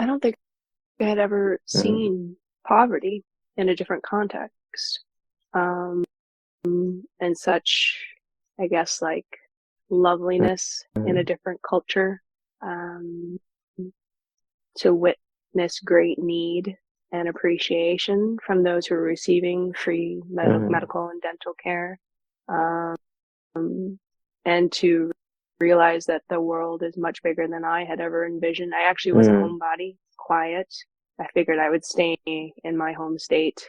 I don't think I had ever Mm, seen poverty in a different context. Um, and such, I guess, like mm, loveliness in a mm, different culture. Um, to witness great need and appreciation from those who are receiving free mm, medical and dental care. Um, and to realize that the world is much bigger than I had ever envisioned. I actually was a mm. homebody, quiet. I figured I would stay in my home state,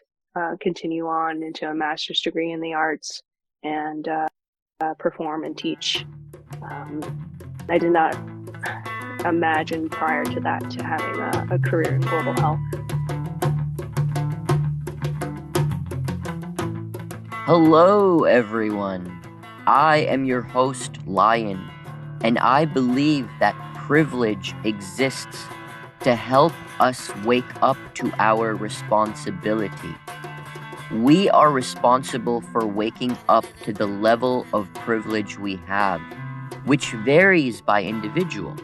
continue on into a master's degree in the arts, and perform and teach. Um, I did not imagine prior to that to having a career in global health. Hello, everyone. I am your host, Lion, and I believe that privilege exists to help us wake up to our responsibility. We are responsible for waking up to the level of privilege we have, which varies by individual.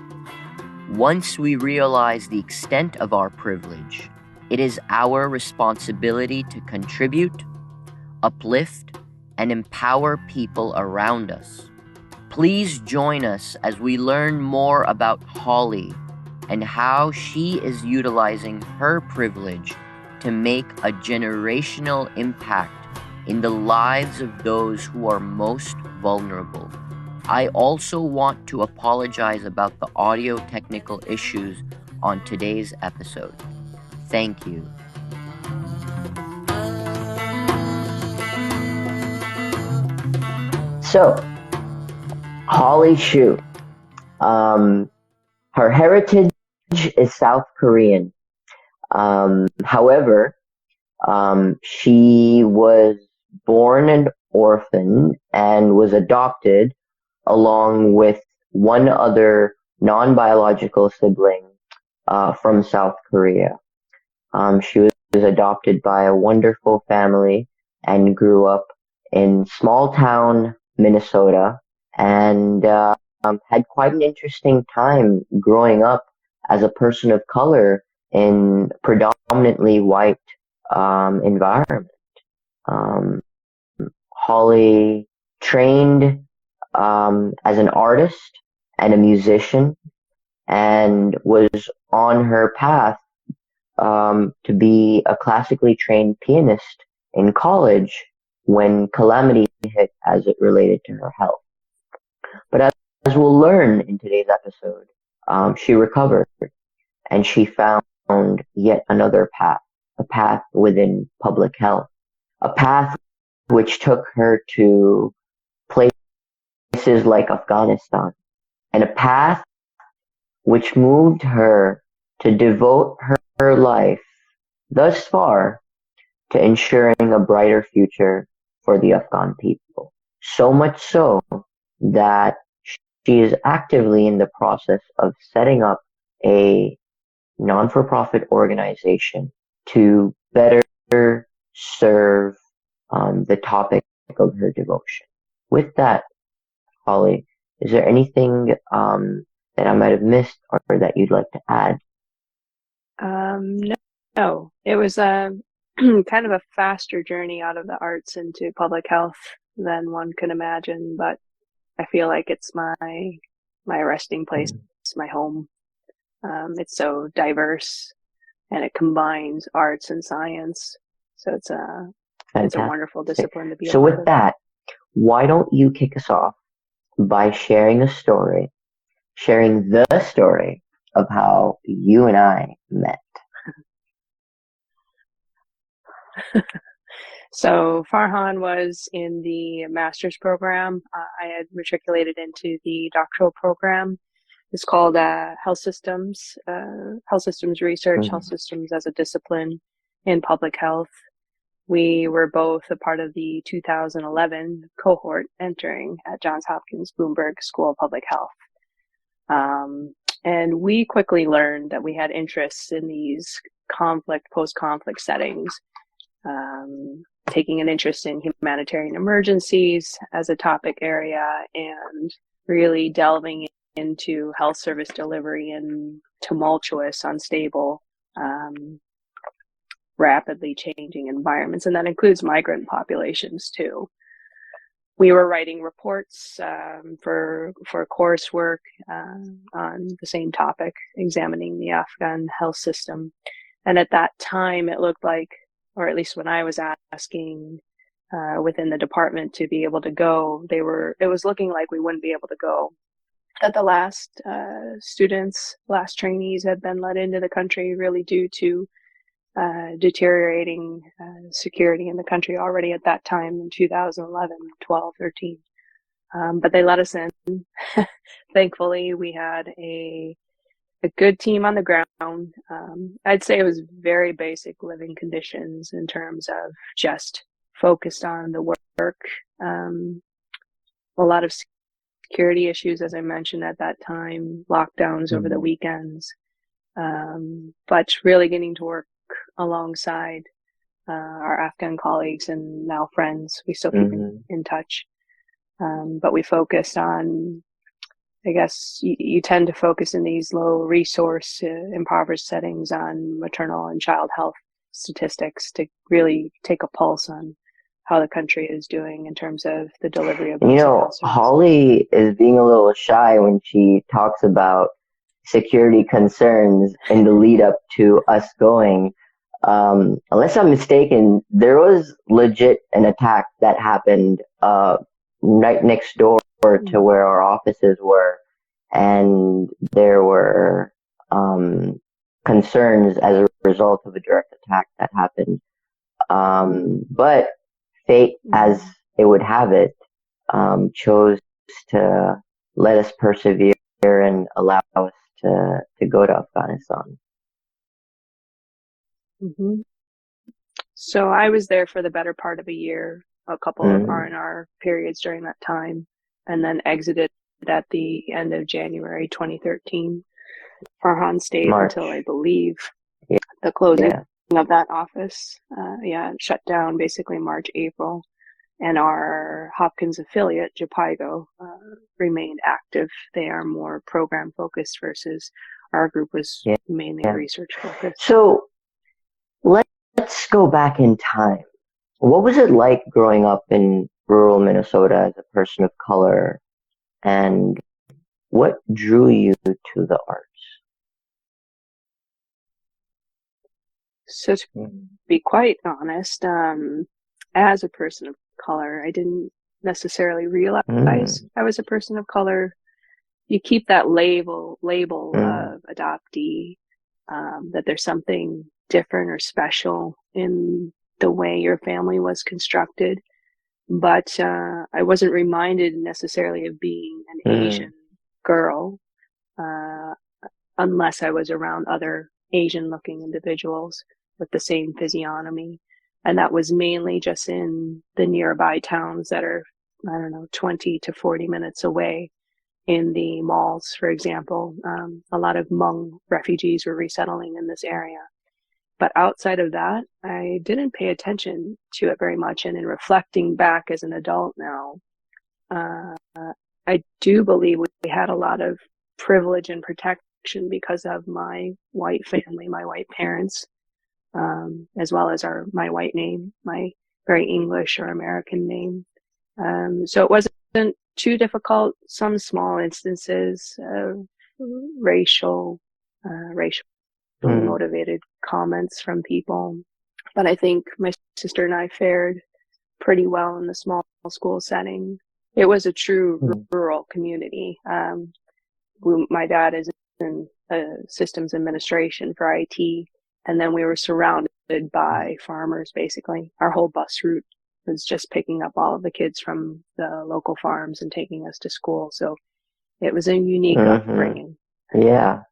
Once we realize the extent of our privilege, it is our responsibility to contribute, uplift, and empower people around us. Please join us as we learn more about Holly and how she is utilizing her privilege to make a generational impact in the lives of those who are most vulnerable. I also want to apologize about the audio technical issues on today's episode. Thank you. So, Holly Shu, um, her heritage is South Korean. However, she was born an orphan and was adopted along with one other non-biological sibling from South Korea. She was adopted by a wonderful family and grew up in small town Minnesota and had quite an interesting time growing up as a person of color in predominantly white environment. Um, Holly trained as an artist and a musician and was on her path to be a classically trained pianist in college when calamity hit as it related to her health. But as we'll learn in today's episode, she recovered and she found yet another path, a path within public health, a path which took her to places like Afghanistan, and a path which moved her to devote her life thus far to ensuring a brighter future for the Afghan people. So much so that she is actively in the process of setting up a non-for-profit organization to better serve the topic of her devotion. With that, Holly, is there anything that I might have missed or that you'd like to add? No, no, it was a kind of a faster journey out of the arts into public health than one could imagine, but I feel like it's my resting place, Mm, my home. It's so diverse and it combines arts and science. So it's a wonderful fantastic. discipline to be a So part with of. that, why don't you kick us off by sharing the story of how you and I met? So Farhan was in the master's program. I had matriculated into the doctoral program. It's called health systems research, health Mm, systems as a discipline in public health. We were both a part of the 2011 cohort entering at Johns Hopkins Bloomberg School of Public Health. And we quickly learned that we had interests in these post-conflict settings, taking an interest in humanitarian emergencies as a topic area and really delving into health service delivery in tumultuous, unstable, rapidly changing environments, and that includes migrant populations too. We were writing reports for coursework on the same topic, examining the Afghan health system. And at that time, it looked like, or at least when I was asking within the department to be able to go, it was looking like we wouldn't be able to go. That the last last trainees had been let into the country really due to deteriorating security in the country already at that time in 2011, 12, 13. But they let us in. Thankfully, we had a good team on the ground. I'd say it was very basic living conditions in terms of just focused on the work. A lot of security issues, as I mentioned at that time, lockdowns over the weekends, but really getting to work alongside our Afghan colleagues and now friends. We still keep in touch. But we focused on, I guess you tend to focus in these low resource, impoverished settings on maternal and child health statistics to really take a pulse on how the country is doing in terms of the delivery of basic health services. Holly is being a little shy when she talks about security concerns in the lead up to us going. Unless I'm mistaken, there was legit an attack that happened right next door to where our offices were, and there were concerns as a result of a direct attack that happened. But fate, as it would have it, chose to let us persevere and allow us to go to Afghanistan. So I was there for the better part of a year, a couple of R&R periods during that time, and then exited at the end of January 2013. Farhan stayed until, I believe, the closing of that office. Shut down basically March, April. And our Hopkins affiliate, JPIGO, remained active. They are more program focused versus our group was mainly research focused. So let's go back in time. What was it like growing up in rural Minnesota as a person of color, and what drew you to the arts? So to be quite honest, as a person of color, I didn't necessarily realize I was a person of color. You keep that label of adoptee, that there's something different or special in the way your family was constructed. But I wasn't reminded necessarily of being an Asian girl unless I was around other Asian-looking individuals with the same physiognomy. And that was mainly just in the nearby towns that are, 20 to 40 minutes away. In the malls, for example, a lot of Hmong refugees were resettling in this area. But outside of that, I didn't pay attention to it very much. And in reflecting back as an adult now, I do believe we had a lot of privilege and protection because of my white family, my white parents, as well as my white name, my very English or American name. So it wasn't too difficult. Some small instances of racial motivated comments from people, but I think my sister and I fared pretty well in the small school setting. It was a true rural community. My dad is in systems administration for IT, and then we were surrounded by farmers. Basically, our whole bus route was just picking up all of the kids from the local farms and taking us to school. So it was a unique upbringing. Yeah.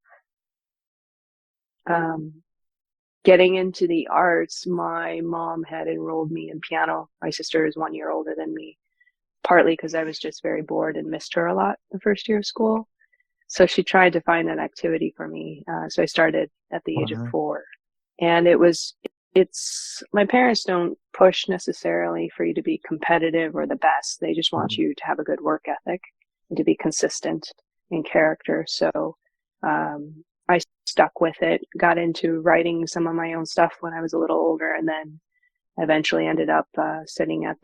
Getting into the arts, my mom had enrolled me in piano. My sister is 1 year older than me, partly because I was just very bored and missed her a lot the first year of school. So she tried to find an activity for me. So I started at the age of 4. And my parents don't push necessarily for you to be competitive or the best. They just want you to have a good work ethic and to be consistent in character. So I stuck with it, got into writing some of my own stuff when I was a little older, and then eventually ended up studying at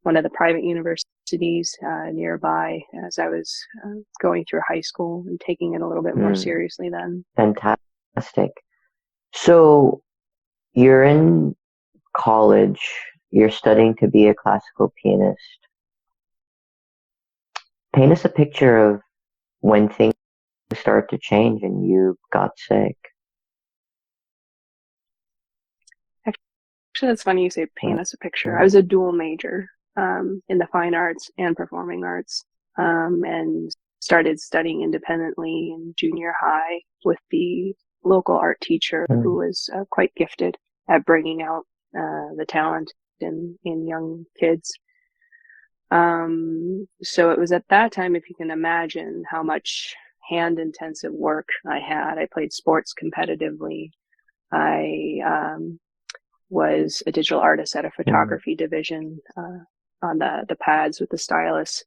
one of the private universities nearby as I was going through high school and taking it a little bit more seriously then. Fantastic. So you're in college, you're studying to be a classical pianist. Paint us a picture of when things start to change and you got sick. Actually, that's funny you say paint us a picture. I was a dual major in the fine arts and performing arts, and started studying independently in junior high with the local art teacher who was quite gifted at bringing out the talent in young kids. So it was at that time, if you can imagine how much hand intensive work I had. I played sports competitively. I was a digital artist at a photography division on the pads with the stylus,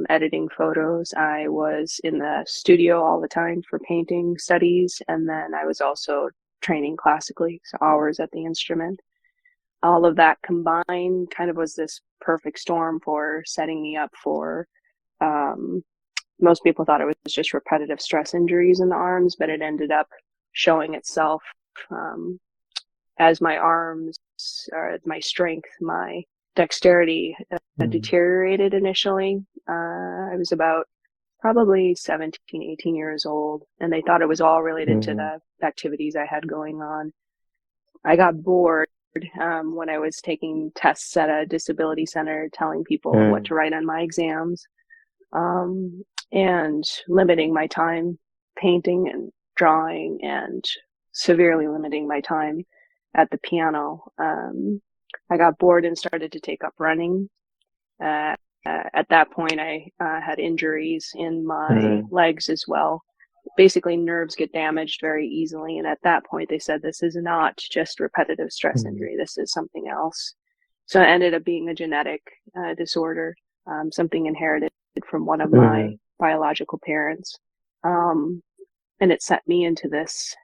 editing photos. I was in the studio all the time for painting studies, and then I was also training classically, so hours at the instrument. All of that combined kind of was this perfect storm for setting me up for, most people thought it was just repetitive stress injuries in the arms, but it ended up showing itself as my arms, my strength, my dexterity deteriorated initially. I was about probably 17, 18 years old, and they thought it was all related to the activities I had going on. I got bored when I was taking tests at a disability center, telling people what to write on my exams, and limiting my time painting and drawing, and severely limiting my time at the piano. I got bored and started to take up running. At that point, I had injuries in my legs as well. Basically, nerves get damaged very easily. And at that point, they said, this is not just repetitive stress injury. This is something else. So it ended up being a genetic disorder, something inherited from one of my biological parents. And it set me into this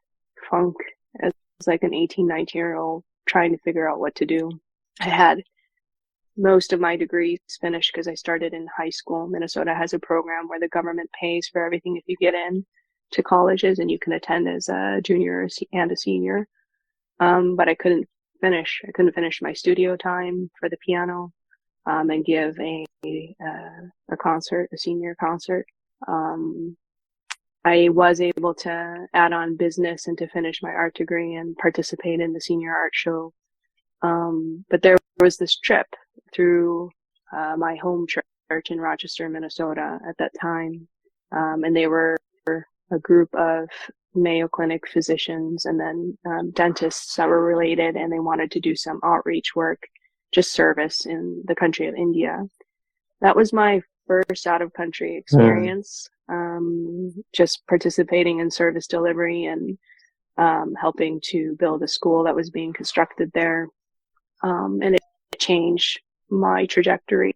funk as like an 18, 19-year-old trying to figure out what to do. I had most of my degrees finished because I started in high school. Minnesota has a program where the government pays for everything if you get in to colleges, and you can attend as a junior and a senior. But I couldn't finish. I couldn't finish my studio time for the piano, and give a concert, a senior concert. I was able to add on business and to finish my art degree and participate in the senior art show. But there was this trip through my home church in Rochester, Minnesota at that time. And they were a group of Mayo Clinic physicians and then dentists that were related, and they wanted to do some outreach work, just service in the country of India. That was my first out of country experience, just participating in service delivery and helping to build a school that was being constructed there. And it changed my trajectory.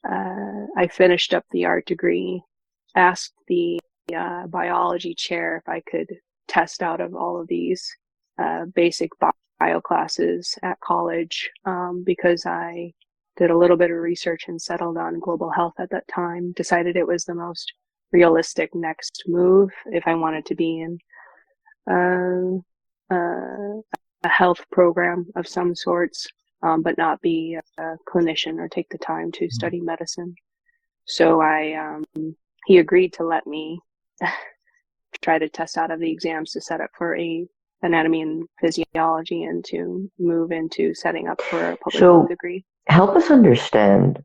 I finished up the art degree, asked the biology chair if I could test out of all of these basic bio classes at college, because I did a little bit of research and settled on global health at that time, decided it was the most realistic next move if I wanted to be in a health program of some sorts, but not be a clinician or take the time to study medicine. So he agreed to let me try to test out of the exams to set up for a anatomy and physiology and to move into setting up for a public health degree. Help us understand,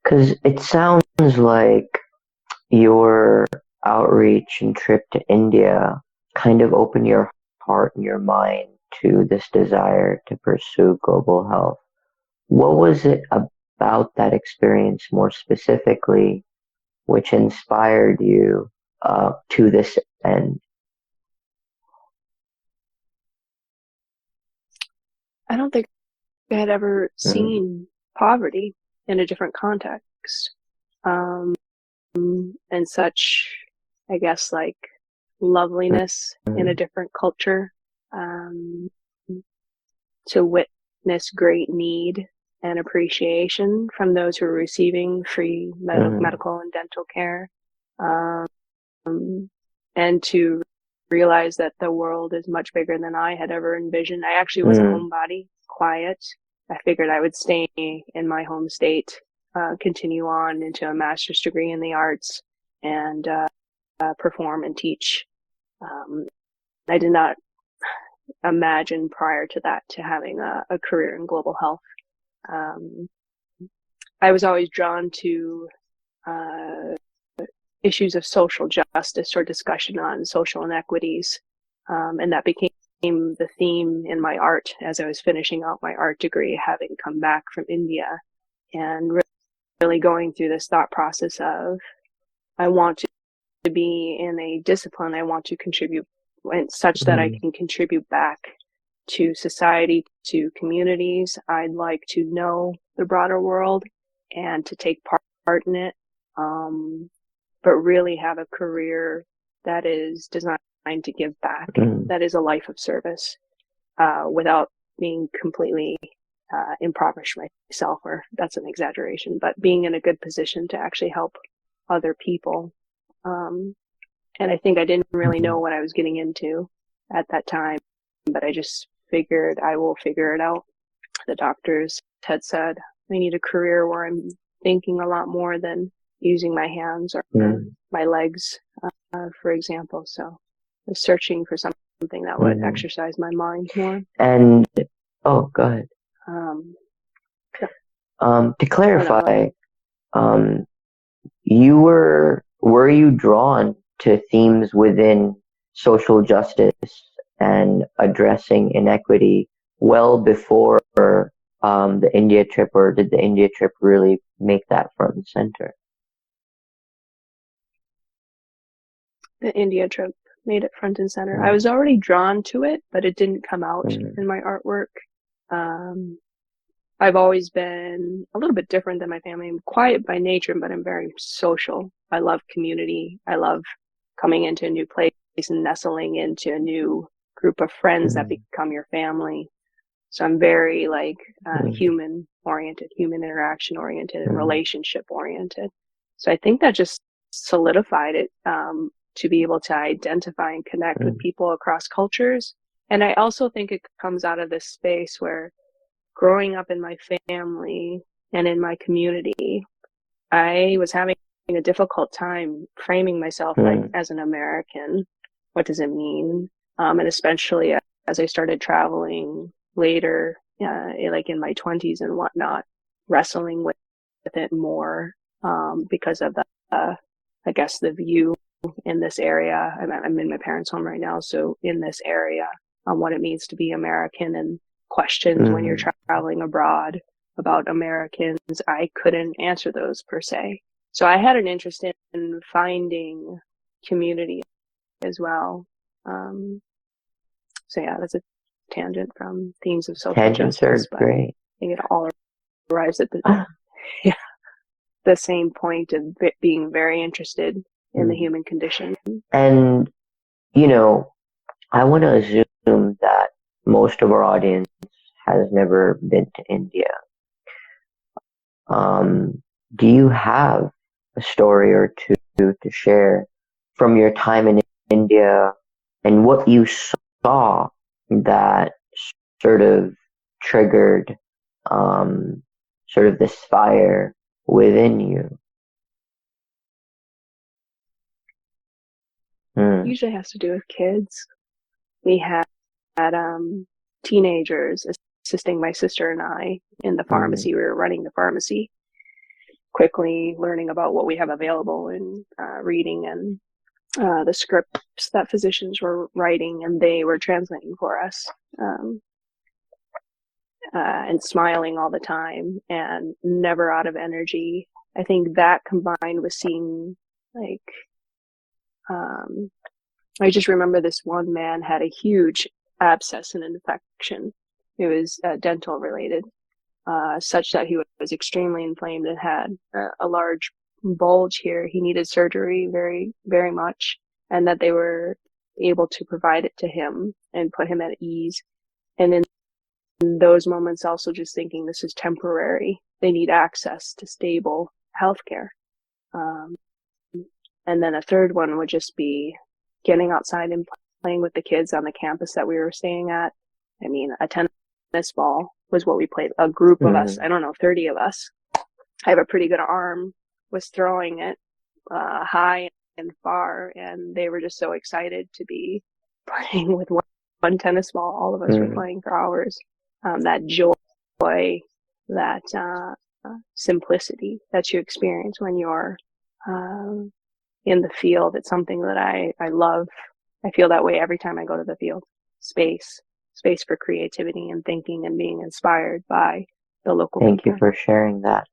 because it sounds like your outreach and trip to India kind of opened your heart and your mind to this desire to pursue global health. What was it about that experience more specifically which inspired you to this end? I don't think I had ever seen poverty in a different context, and such, I guess, like loveliness in a mm, different culture, um, to witness great need and appreciation from those who are receiving free mm, medical and dental care, um, and to realize that the world is much bigger than I had ever envisioned. I actually was a mm, homebody, quiet. I figured I would stay in my home state, continue on into a master's degree in the arts, and perform and teach. Um, I did not imagine prior to that to having a career in global health. Um, I was always drawn to uh, issues of social justice or discussion on social inequities. And that became the theme in my art as I was finishing out my art degree, having come back from India and really going through this thought process of I want to be in a discipline, I want to contribute such that I mm, can contribute back to society, to communities. I'd like to know the broader world and to take part in it. But really have a career that is designed to give back, mm, that is a life of service, without being completely impoverish myself, or that's an exaggeration, but being in a good position to actually help other people. Um, and I think I didn't really know mm. what I was getting into at that time, but I just figured I will figure it out. The doctors had said I need a career where I'm thinking a lot more than using my hands or Mm, my legs, for example. So I was searching for something that would mm. exercise my mind more. And oh, go ahead. Um, yeah. To Oh no, go ahead. clarify, um, were you drawn to themes within social justice and addressing inequity well before the India trip, or did the India trip really make that front and center? The India trip made it front and center. I Mm, was already drawn to it, but it didn't come out mm, in my artwork. Um, I've always been a little bit different than my family. I'm quiet by nature, but I'm very social. I love community. I love coming into a new place and nestling into a new group of friends that mm, become your family. So I'm very like mm, human oriented, human interaction oriented, and mm, relationship oriented. So I think that just solidified it, to be able to identify and connect with mm, people across cultures. And I also think it comes out of this space where growing up in my family and in my community, I was having a difficult time framing myself like mm, as an American. What does it mean? And especially as I started traveling later, like in my 20s and whatnot, wrestling with it more, because of the, I guess, the view in this area. I'm in my parents' home right now, so in this area, on what it means to be American and questions when you're mm, traveling abroad about Americans, I couldn't answer those per se. So I had an interest in finding community as well. Um, so yeah, that's a tangent from themes of social Tangents justice, are but I great. think it all arrives at the yeah, the same point of being very interested in the Mm. human condition. And, you know, I want to assume that most of our audience has never been to India. Um, do you have a story or two to share from your time in India and what you saw that sort of triggered um, sort of this fire within you? Mm, Usually has to do with kids. We had teenagers assisting my sister and I in the mm, pharmacy. We were running the pharmacy, quickly learning about what we have available and reading and the scripts that physicians were writing and they were translating for us, um, and smiling all the time and never out of energy. I think that combined with seeing like, um, I just remember this one man had a huge abscess and infection. It was dental related, such that he was extremely inflamed and had a large bulge here. He needed surgery very, very much, and that they were able to provide it to him and put him at ease. And in those moments, also just thinking this is temporary. They need access to stable healthcare. And then a third one would just be getting outside and playing with the kids on the campus that we were staying at. I mean, a tennis ball was what we played. A group of us, I don't know, 30 of us. I have a pretty good arm, was throwing it high and far, and they were just so excited to be playing with one tennis ball. All of us were playing for hours. That joy, that simplicity that you experience when you're in the field. It's something that I love. I feel that way every time I go to the field. Space for creativity and thinking and being inspired by the local Thank people. you for sharing that.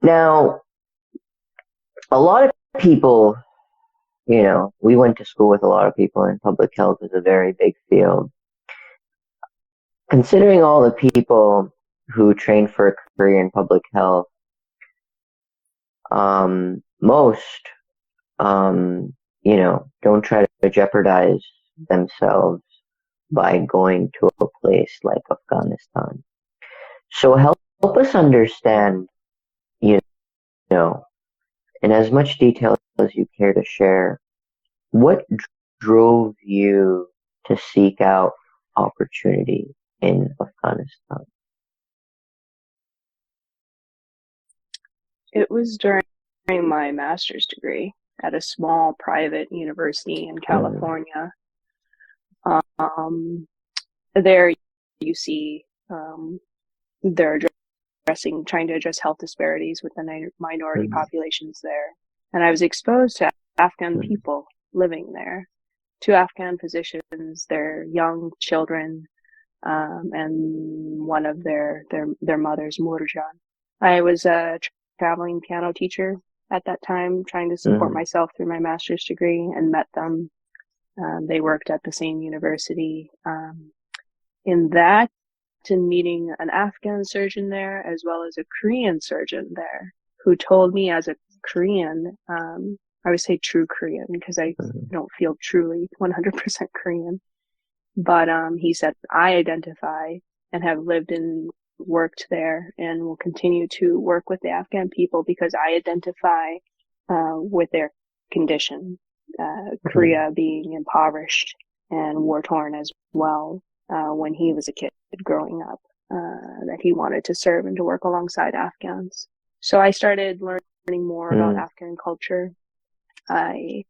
Now, a lot of people, we went to school with a lot of people, and public health is a very big field. Considering all the people who train for a career in public health, most, don't try to jeopardize themselves by going to a place like Afghanistan. So help us understand, in as much detail as you care to share, what drove you to seek out opportunity in Afghanistan? It was during my master's degree at a small private university in California. There you see they're trying to address health disparities with the minority populations there. And I was exposed to Afghan people living there, to Afghan physicians, their young children, and one of their mothers, Murjan. I was a traveling piano teacher at that time, trying to support myself through my master's degree, and met them. They worked at the same university. In that, and meeting an Afghan surgeon there, as well as a Korean surgeon there, who told me as a Korean, I would say true Korean because I don't feel truly 100% Korean, but he said, I identify and have lived and worked there and will continue to work with the Afghan people because I identify with their condition, Korea being impoverished and war-torn as well. When he was a kid growing up, that he wanted to serve and to work alongside Afghans. So I started learning more about Afghan culture. I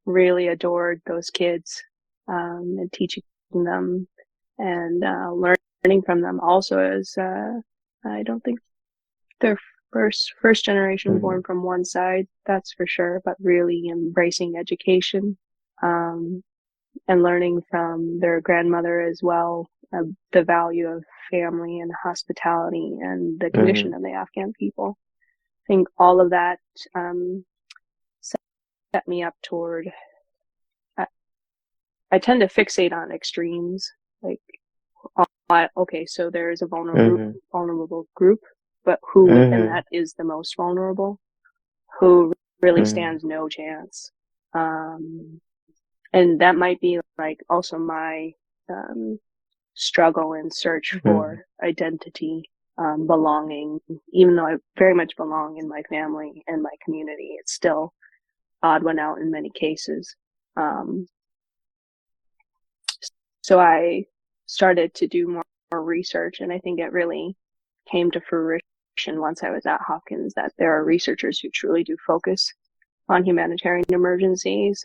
really adored those kids, and teaching them and learning from them. Also, as I don't think they're first generation born from one side, that's for sure, but really embracing education. And learning from their grandmother as well, the value of family and hospitality and the condition of the Afghan people. I think all of that set me up toward, I tend to fixate on extremes, like, okay, so there is a vulnerable group, but who within that is the most vulnerable? Who really stands no chance? And that might be like also my struggle and search for identity, belonging. Even though I very much belong in my family and my community, it's still odd one out in many cases. So I started to do more research, and I think it really came to fruition once I was at Hopkins that there are researchers who truly do focus on humanitarian emergencies.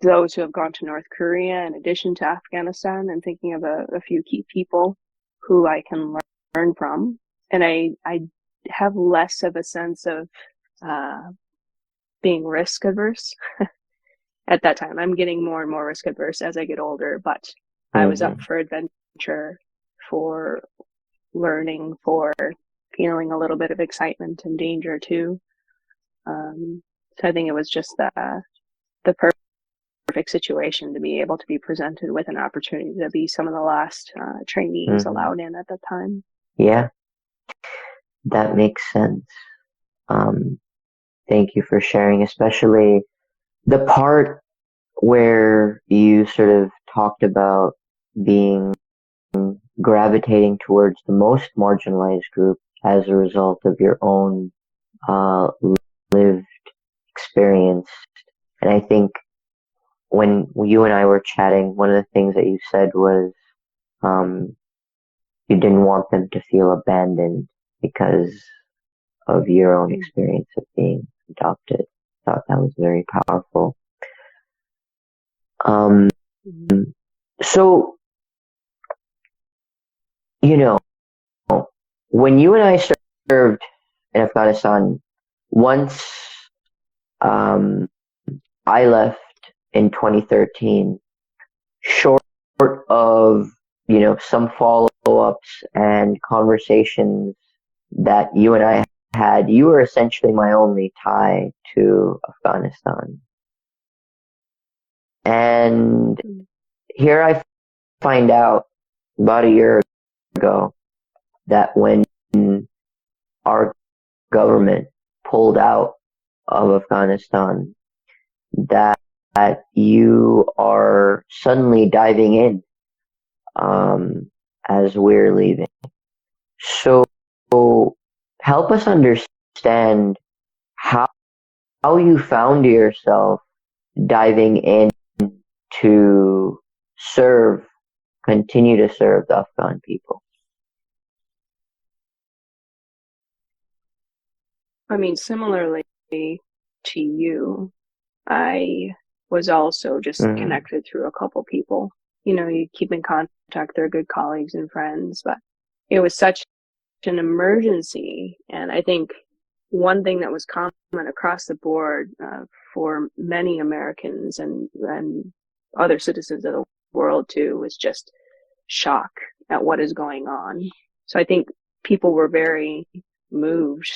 Those who have gone to North Korea in addition to Afghanistan, and thinking of a few key people who I can learn from. And I have less of a sense of being risk averse at that time. I'm getting more and more risk averse as I get older, but I was up for adventure, for learning, for feeling a little bit of excitement and danger too. So I think it was just the perfect situation to be able to be presented with an opportunity to be some of the last trainees allowed in at the time. Yeah, that makes sense. Thank you for sharing, especially the part where you sort of talked about being gravitating towards the most marginalized group as a result of your own uh, lived experience. And I think when you and I were chatting, one of the things that you said was um, you didn't want them to feel abandoned because of your own experience of being adopted. I thought that was very powerful. Um, so, you know, when you and I served in Afghanistan, once um, I left in 2013, short of, some follow-ups and conversations that you and I had, you were essentially my only tie to Afghanistan. And here I find out about a year ago that when our government pulled out of Afghanistan, that you are suddenly diving in as we're leaving. So help us understand how you found yourself diving in to continue to serve the Afghan people. I mean, similarly to you, I was also just connected through a couple people. You keep in contact, they're good colleagues and friends, but it was such an emergency. And I think one thing that was common across the board for many Americans and other citizens of the world too was just shock at what is going on. So I think people were very moved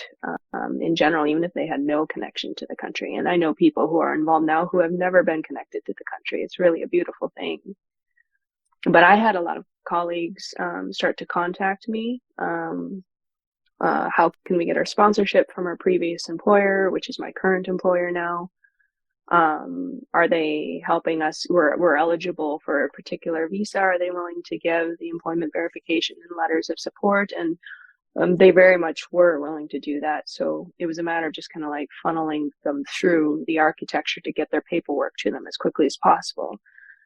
in general, even if they had no connection to the country. And I know people who are involved now who have never been connected to the country. It's really a beautiful thing. But I had a lot of colleagues start to contact me. How can we get our sponsorship from our previous employer, which is my current employer now? Are they helping us? We're eligible for a particular visa. Are they willing to give the employment verification and letters of support? And they very much were willing to do that. So it was a matter of just kind of like funneling them through the architecture to get their paperwork to them as quickly as possible.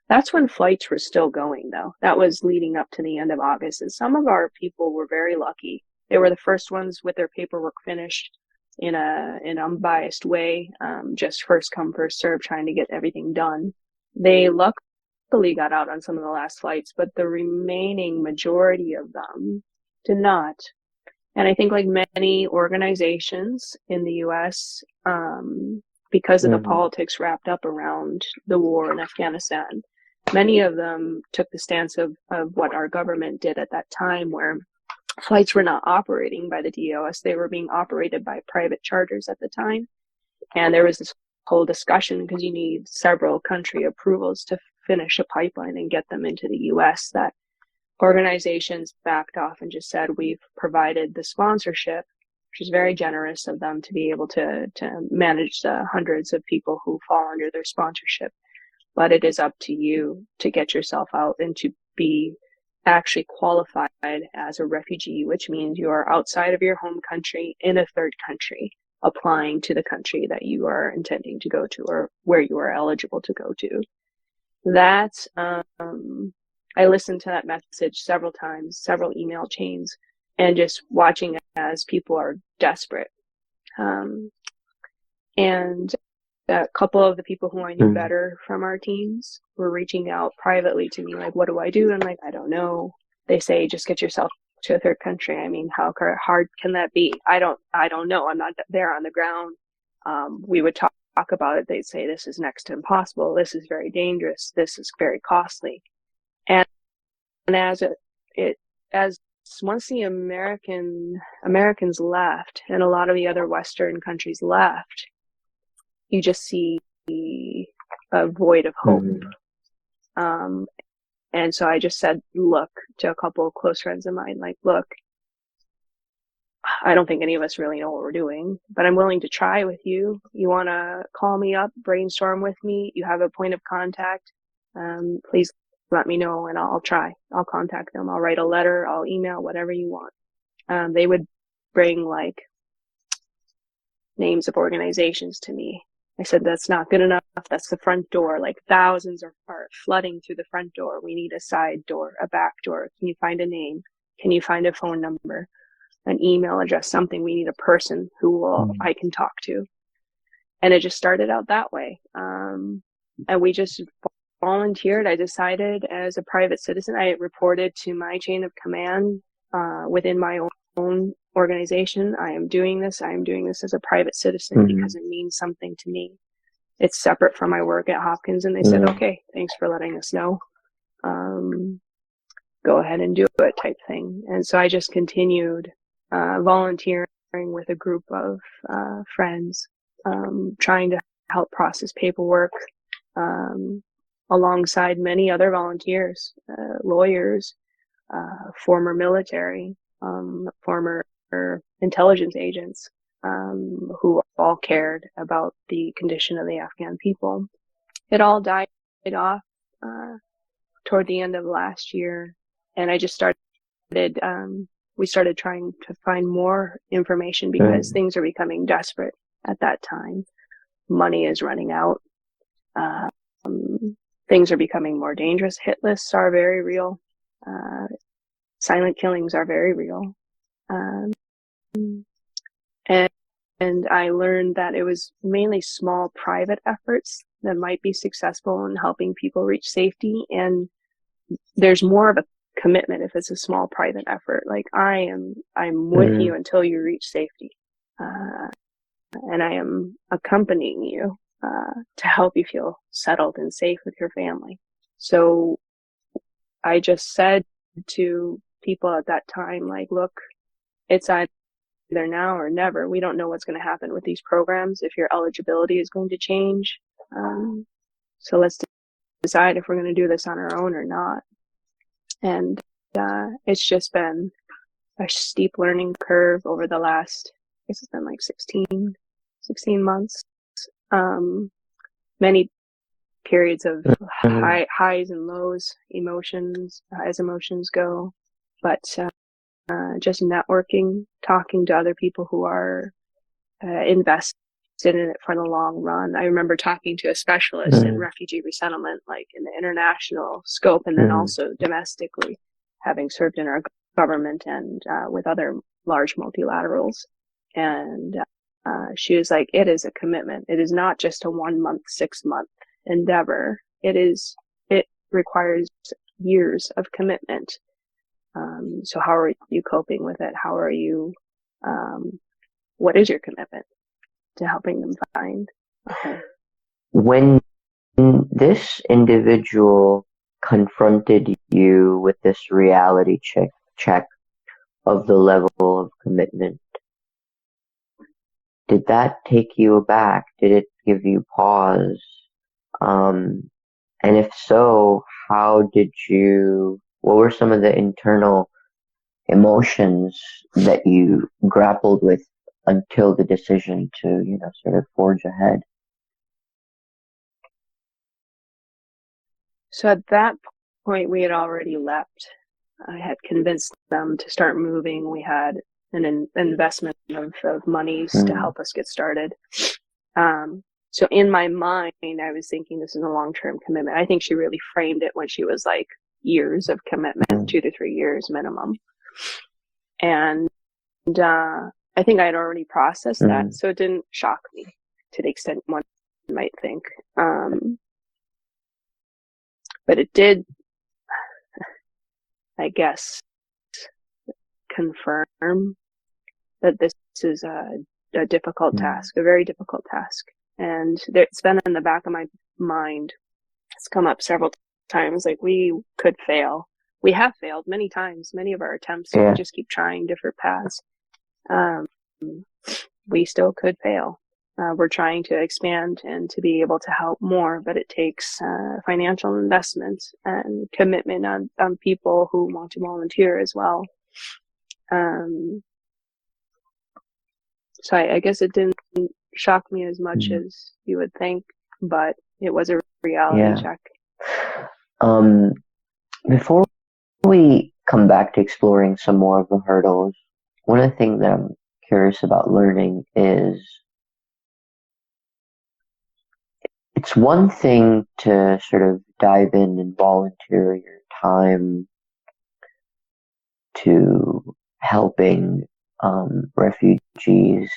That's when flights were still going, though. That was leading up to the end of August. And some of our people were very lucky. They were the first ones with their paperwork finished in an unbiased way, just first come, first serve, trying to get everything done. They luckily got out on some of the last flights, but the remaining majority of them did not. And I think like many organizations in the U.S., because of the politics wrapped up around the war in Afghanistan, many of them took the stance of what our government did at that time, where flights were not operating by the DOS. They were being operated by private charters at the time. And there was this whole discussion, because you need several country approvals to finish a pipeline and get them into the U.S., that organizations backed off and just said, we've provided the sponsorship, which is very generous of them to be able to manage the hundreds of people who fall under their sponsorship. But it is up to you to get yourself out and to be actually qualified as a refugee, which means you are outside of your home country in a third country, applying to the country that you are intending to go to or where you are eligible to go to. That, I listened to that message several times, several email chains, and just watching as people are desperate. And a couple of the people who I knew better from our teams were reaching out privately to me, like, what do I do? And I'm like, I don't know. They say, just get yourself to a third country. I mean, how hard can that be? I don't know. I'm not there on the ground. We would talk about it. They'd say, this is next to impossible. This is very dangerous. This is very costly. And as once the Americans left and a lot of the other Western countries left, you just see a void of hope. And so I just said, look, to a couple of close friends of mine, like, look, I don't think any of us really know what we're doing, but I'm willing to try with you. You want to call me up, brainstorm with me? You have a point of contact. Please let me know and I'll try. I'll contact them. I'll write a letter. I'll email, whatever you want. They would bring like names of organizations to me. I said, that's not good enough. That's the front door. Like thousands are flooding through the front door. We need a side door, a back door. Can you find a name? Can you find a phone number, an email address, something? We need a person who I can talk to. And it just started out that way. And we just volunteered. I decided as a private citizen, I reported to my chain of command within my own organization. I am doing this as a private citizen because it means something to me. It's separate from my work at Hopkins. And they said, okay, thanks for letting us know. Go ahead and do it type thing. And so I just continued volunteering with a group of friends, trying to help process paperwork alongside many other volunteers, lawyers, former military, former intelligence agents, who all cared about the condition of the Afghan people. It all died off toward the end of last year, and I just started. We started trying to find more information because things are becoming desperate at that time. Money is running out. Things are becoming more dangerous. Hit lists are very real. Silent killings are very real. And I learned that it was mainly small private efforts that might be successful in helping people reach safety. And there's more of a commitment if it's a small private effort. Like I'm with you until you reach safety. And I am accompanying you, to help you feel settled and safe with your family. So I just said to people at that time, like, look, it's either now or never. We don't know what's going to happen with these programs, if your eligibility is going to change. So let's decide if we're going to do this on our own or not. And it's just been a steep learning curve over the last, I guess it's been like 16 months. Many periods of highs and lows, emotions, as emotions go. But just networking, talking to other people who are invested in it for the long run. I remember talking to a specialist in refugee resettlement, like in the international scope, and then also domestically, having served in our government and with other large multilaterals. And she was like, it is a commitment. It is not just a 1 month, 6 month endeavor. It requires years of commitment. So how are you coping with it? How are you, what is your commitment to helping them find? Okay. When this individual confronted you with this reality check of the level of commitment, did that take you aback? Did it give you pause? And if so, what were some of the internal emotions that you grappled with until the decision to, sort of forge ahead? So at that point, we had already left. I had convinced them to start moving. We had an investment of monies to help us get started. So in my mind, I was thinking this is a long-term commitment. I think she really framed it when she was like years of commitment, 2 to 3 years minimum. And I think I had already processed that, so it didn't shock me to the extent one might think. But it did, I guess, confirm that this is a difficult task, a very difficult task. And it's been in the back of my mind. It's come up several times, like we could fail. We have failed many times, many of our attempts. So we just keep trying different paths. We still could fail. We're trying to expand and to be able to help more, but it takes financial investment and commitment on people who want to volunteer as well. So I guess it didn't shock me as much Mhm. as you would think, but it was a reality Yeah. check. Um, Before we come back to exploring some more of the hurdles, one of the things that I'm curious about learning is it's one thing to sort of dive in and volunteer your time to helping refugees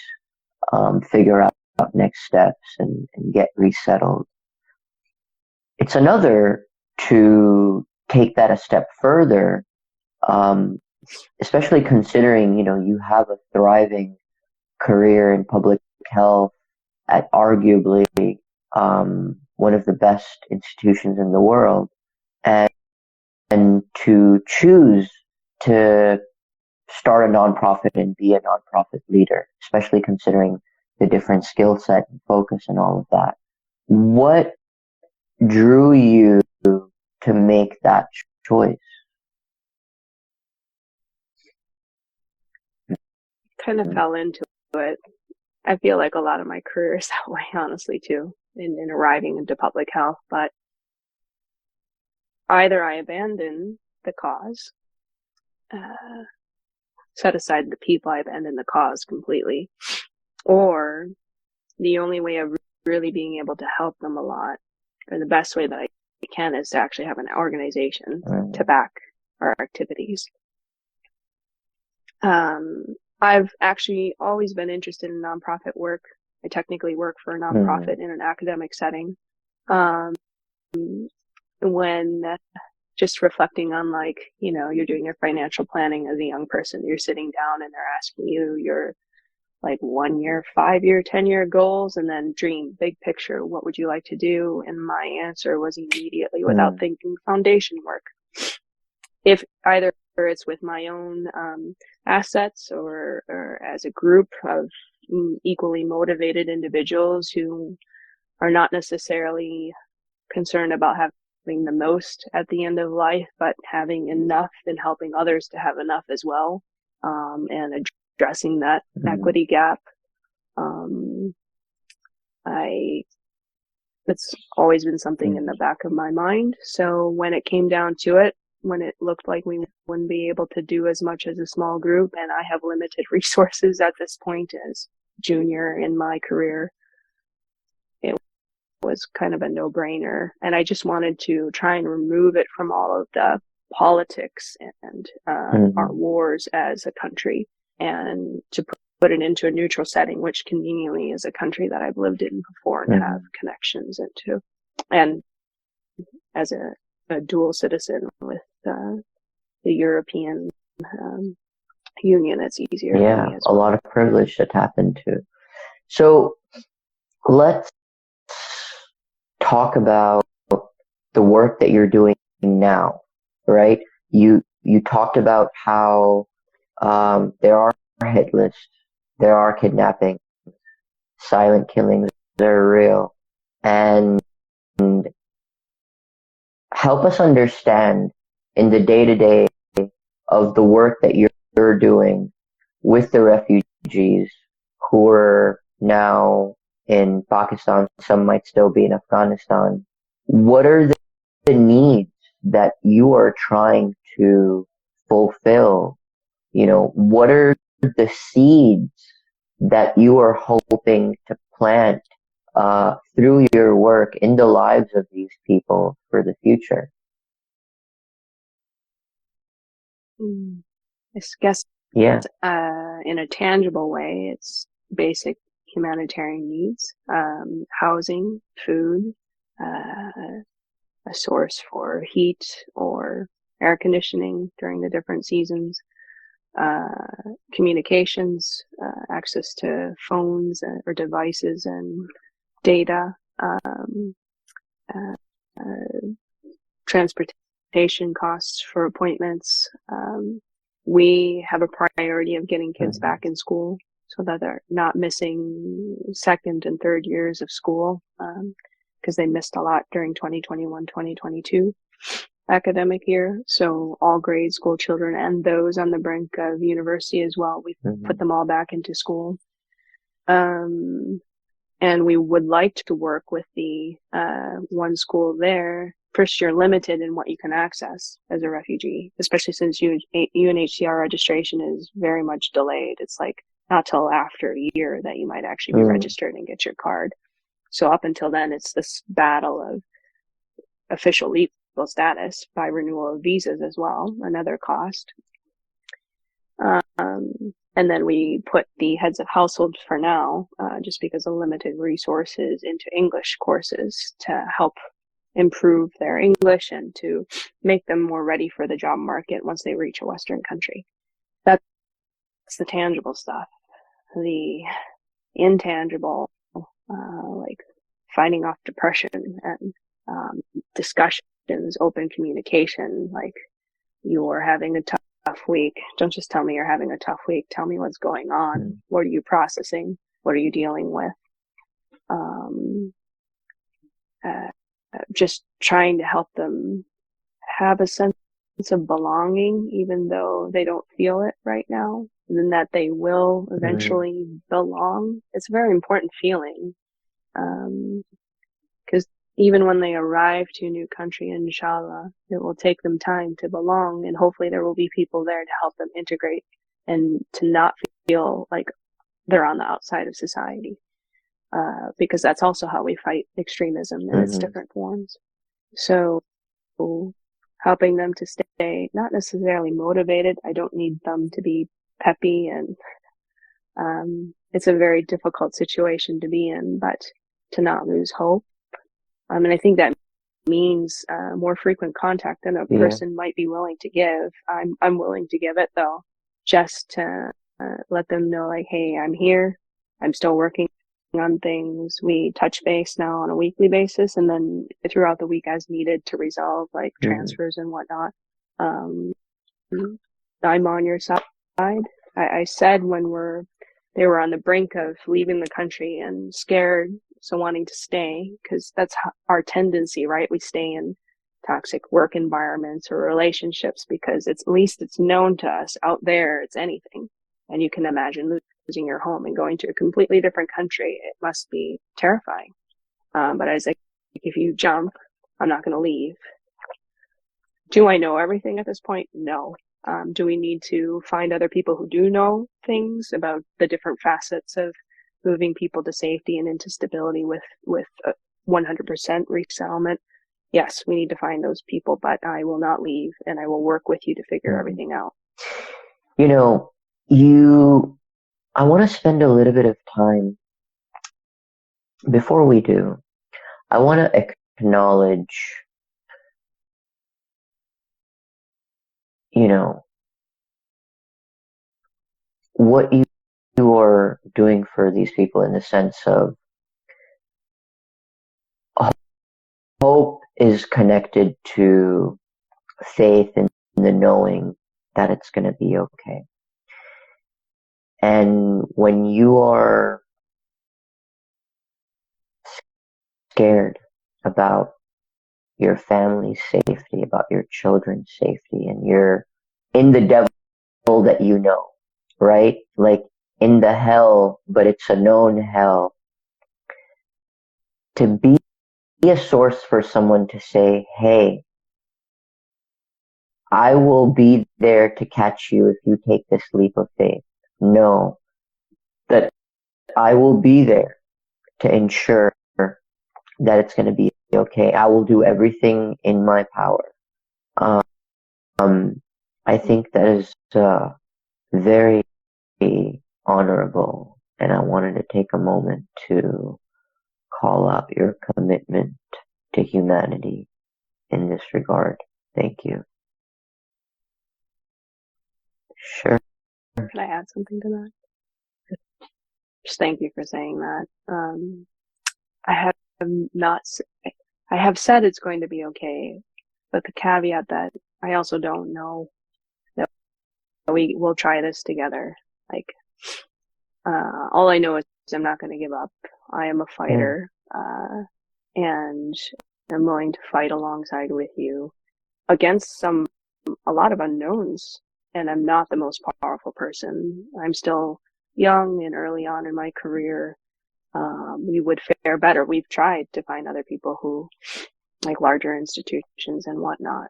figure out next steps and get resettled. It's another to take that a step further, um, especially considering, you have a thriving career in public health at arguably one of the best institutions in the world, and to choose to start a nonprofit and be a nonprofit leader, especially considering the different skill set and focus and all of that. What drew you to make that choice? Kind of fell into it. I feel like a lot of my career is that way, honestly, too, in arriving into public health. But either I abandon the cause, uh, set aside the people, I abandon the cause completely, or the only way of really being able to help them a lot, or the best way that I can, is to actually have an organization to back our activities. I've actually always been interested in nonprofit work. I technically work for a nonprofit in an academic setting. When just reflecting on, like, you're doing your financial planning as a young person, you're sitting down and they're asking you your like 1 year, 5 year, 10-year goals, and then dream big picture. What would you like to do? And my answer was immediately, without thinking, foundation work. If either it's with my own assets or as a group of equally motivated individuals who are not necessarily concerned about having the most at the end of life, but having enough and helping others to have enough as well, and addressing that equity gap. It's always been something in the back of my mind. So when it came down to it, when it looked like we wouldn't be able to do as much as a small group, and I have limited resources at this point as junior in my career, it was kind of a no-brainer. And I just wanted to try and remove it from all of the politics and our wars as a country, and to put it into a neutral setting, which conveniently is a country that I've lived in before and have connections into. And as a dual citizen with the European Union, it's easier for me as well. A lot of privilege to tap into. So let's talk about the work that you're doing now, right? You talked about how there are hit lists, there are kidnappings, silent killings are real, and help us understand in the day-to-day of the work that you're doing with the refugees who are now in Pakistan, some might still be in Afghanistan. What are the needs that you are trying to fulfill? What are the seeds that you are hoping to plant through your work in the lives of these people for the future? I guess in a tangible way, it's basic humanitarian needs, housing, food, a source for heat or air conditioning during the different seasons, communications, access to phones or devices and data, transportation costs for appointments. We have a priority of getting kids back in school so that they're not missing second and third years of school, because they missed a lot during 2021-2022 academic year. So all grade school children and those on the brink of university as well, we put them all back into school. And we would like to work with the one school there. First, you're limited in what you can access as a refugee, especially since UNHCR registration is very much delayed. It's like not till after a year that you might actually be registered and get your card. So up until then, it's this battle of official legal status by renewal of visas as well, another cost. And then we put the heads of households for now, just because of limited resources, into English courses to help improve their English and to make them more ready for the job market once they reach a Western country. That's the tangible stuff. The intangible, like fighting off depression and discussions, open communication, like you're having a tough week. Don't just tell me you're having a tough week. Tell me what's going on. What are you processing? What are you dealing with? Just trying to help them have a sense of belonging, even though they don't feel it right now, and then that they will eventually belong. It's a very important feeling. Because even when they arrive to a new country, inshallah, it will take them time to belong, and hopefully there will be people there to help them integrate and to not feel like they're on the outside of society. Because that's also how we fight extremism in its different forms. So helping them to stay not necessarily motivated. I don't need them to be peppy, and it's a very difficult situation to be in, but to not lose hope. And I think that means more frequent contact than a person might be willing to give. I'm willing to give it, though, just to let them know, like, hey, I'm here. I'm still working on things. We touch base now on a weekly basis, and then throughout the week as needed to resolve like transfers and whatnot. I'm on your side. I said when they were on the brink of leaving the country and scared, so wanting to stay, because that's our tendency, right? We stay in toxic work environments or relationships because at least it's known to us. Out there, it's anything. And you can imagine losing your home and going to a completely different country. It must be terrifying. But I was like, if you jump, I'm not going to leave. Do I know everything at this point? No. Do we need to find other people who do know things about the different facets of moving people to safety and into stability with 100% resettlement? Yes, we need to find those people, but I will not leave, and I will work with you to figure everything out. You know, I want to spend a little bit of time, before we do, I want to acknowledge, what you are doing for these people, in the sense of hope is connected to faith and the knowing that it's going to be okay. And when you are scared about your family's safety, about your children's safety, and you're in the devil that you know, right? Like in the hell, but it's a known hell. To be a source for someone to say, hey, I will be there to catch you if you take this leap of faith. Know that I will be there to ensure that it's going to be okay. I will do everything in my power. I think that is very honorable, and I wanted to take a moment to call out your commitment to humanity in this regard. Thank you. Sure. Can I add something to that? Just thank you for saying that. I have said it's going to be okay, but the caveat that I also don't know that we will try this together. Like, all I know is I'm not going to give up. I am a fighter, and I'm willing to fight alongside with you against a lot of unknowns. And I'm not the most powerful person. I'm still young and early on in my career, we would fare better. We've tried to find other people who like larger institutions and whatnot.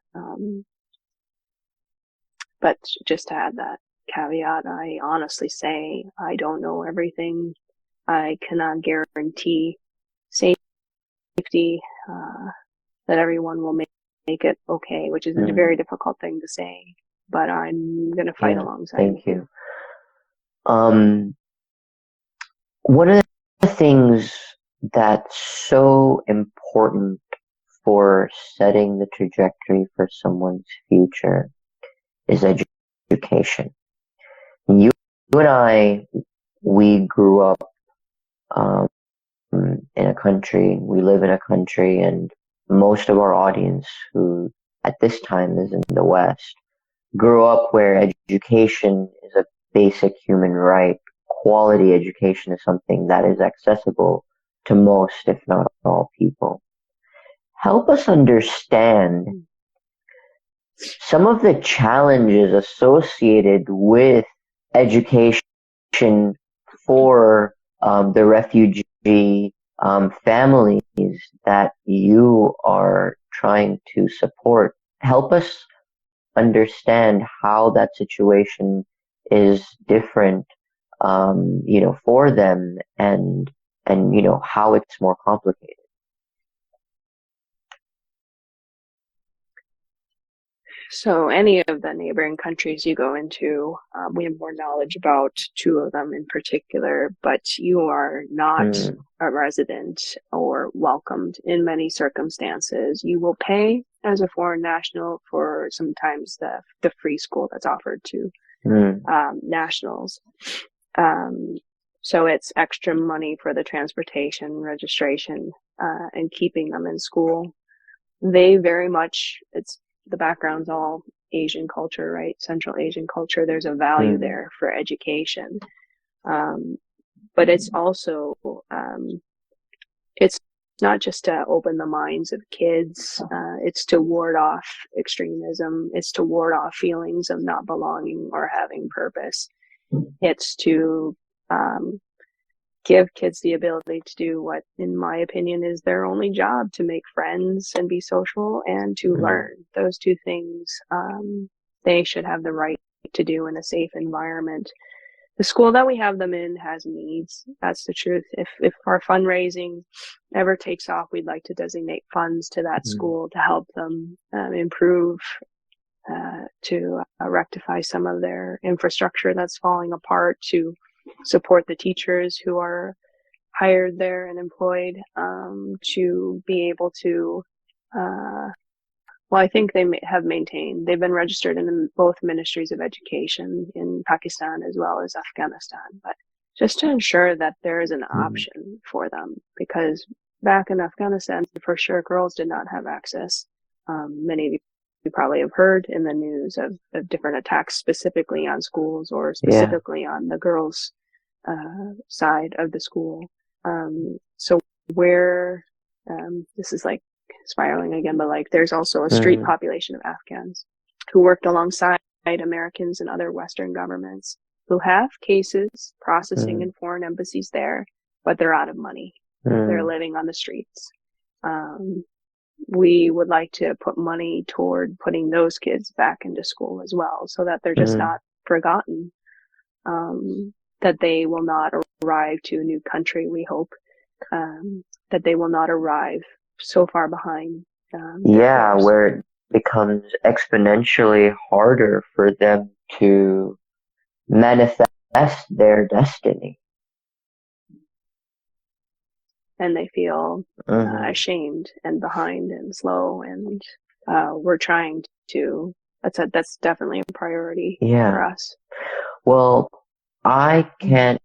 But just to add that caveat, I honestly say I don't know everything. I cannot guarantee safety, that everyone will make it okay, which is a very difficult thing to say, but I'm going to fight alongside. Thank you. One of the things that's so important for setting the trajectory for someone's future is education. You and I, we grew up in a country, we live in a country, and most of our audience, who at this time is in the West, grew up where education is a basic human right. Quality education is something that is accessible to most, if not all, people. Help us understand some of the challenges associated with education for the refugee families that you are trying to support. Help us understand how that situation is different, for them, and how it's more complicated. So any of the neighboring countries you go into, we have more knowledge about two of them in particular, but you are not a resident or welcomed in many circumstances. You will pay as a foreign national for sometimes the free school that's offered to nationals. So it's extra money for the transportation, registration, and keeping them in school. They very much, the background's all Asian culture, right? Central Asian culture. There's a value there for education. But it's also, it's not just to open the minds of kids. It's to ward off extremism. It's to ward off feelings of not belonging or having purpose. It's to, give kids the ability to do what, in my opinion, is their only job: to make friends and be social and to learn. Those two things, they should have the right to do in a safe environment. The school that we have them in has needs. That's the truth. If our fundraising ever takes off, we'd like to designate funds to that school to help them improve, to rectify some of their infrastructure that's falling apart, to support the teachers who are hired there and employed, to be able to, I think they have maintained, they've been registered in both ministries of education in Pakistan as well as Afghanistan, but just to ensure that there is an option for them, because back in Afghanistan, for sure, girls did not have access. Many of you probably have heard in the news of different attacks specifically on schools or specifically on the girls' side of the school. So where, this is like spiraling again, but like there's also a street population of Afghans who worked alongside Americans and other Western governments who have cases processing in foreign embassies there, but they're out of money. They're living on the streets. We would like to put money toward putting those kids back into school as well, so that they're just not forgotten, that they will not arrive to a new country, we hope, that they will not arrive so far behind. Where it becomes exponentially harder for them to manifest their destiny. And they feel ashamed and behind and slow, and we're trying to, that's definitely a priority for us. Well, I can't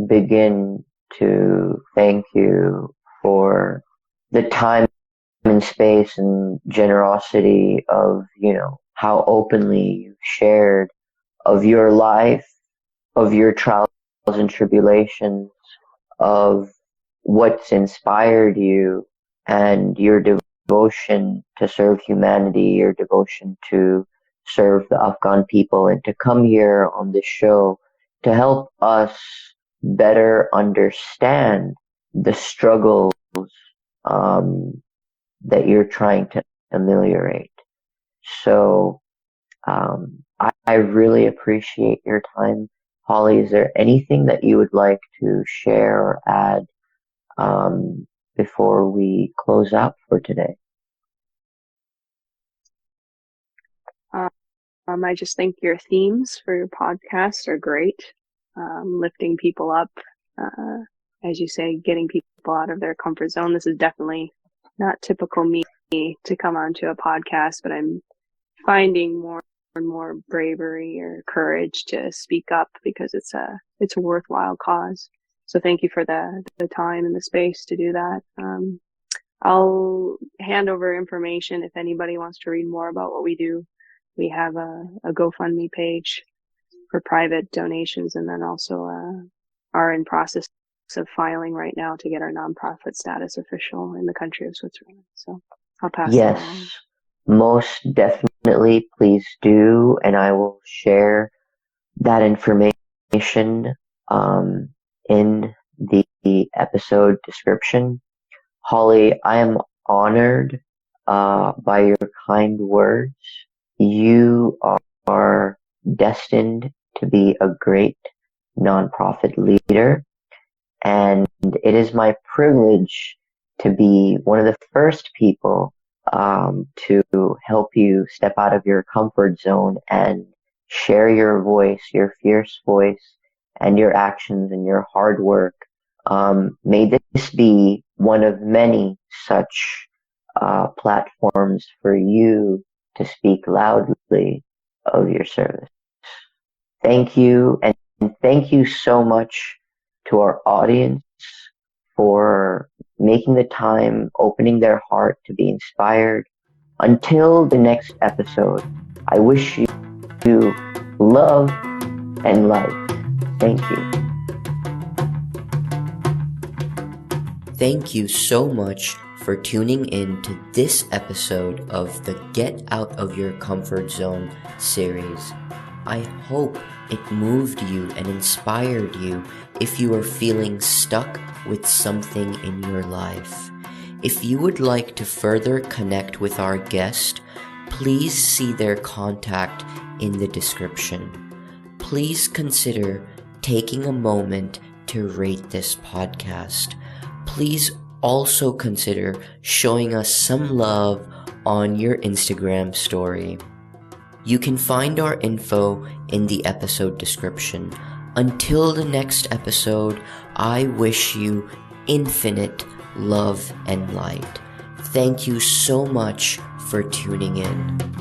begin to thank you for the time and space and generosity of, how openly you've shared of your life, of your trials and tribulations, of what's inspired you, and your devotion to serve humanity, your devotion to serve the Afghan people, and to come here on this show to help us better understand the struggles that you're trying to ameliorate. So I really appreciate your time. Holly, is there anything that you would like to share or add before we close out for today? I just think your themes for your podcast are great. Lifting people up, as you say, getting people out of their comfort zone. This is definitely not typical me to come onto a podcast, but I'm finding more and more bravery or courage to speak up because it's a worthwhile cause. So thank you for the time and the space to do that. I'll hand over information if anybody wants to read more about what we do. We have a GoFundMe page for private donations, and then also are in process of filing right now to get our nonprofit status official in the country of Switzerland. So I'll pass that along. Yes, most definitely, please do, and I will share that information in the episode description. Holly, I am honored by your kind words. You are destined to be a great nonprofit leader, and it is my privilege to be one of the first people to help you step out of your comfort zone and share your voice, your fierce voice, and your actions and your hard work. May this be one of many such platforms for you to speak loudly of your service. Thank you, and thank you so much to our audience for making the time, opening their heart to be inspired. Until the next episode, I wish you love and light. Thank you. Thank you so much for tuning in to this episode of the Get Out of Your Comfort Zone series. I hope it moved you and inspired you if you are feeling stuck with something in your life. If you would like to further connect with our guest, please see their contact in the description. Please consider taking a moment to rate this podcast. Please also consider showing us some love on your Instagram story. You can find our info in the episode description. Until the next episode, I wish you infinite love and light. Thank you so much for tuning in.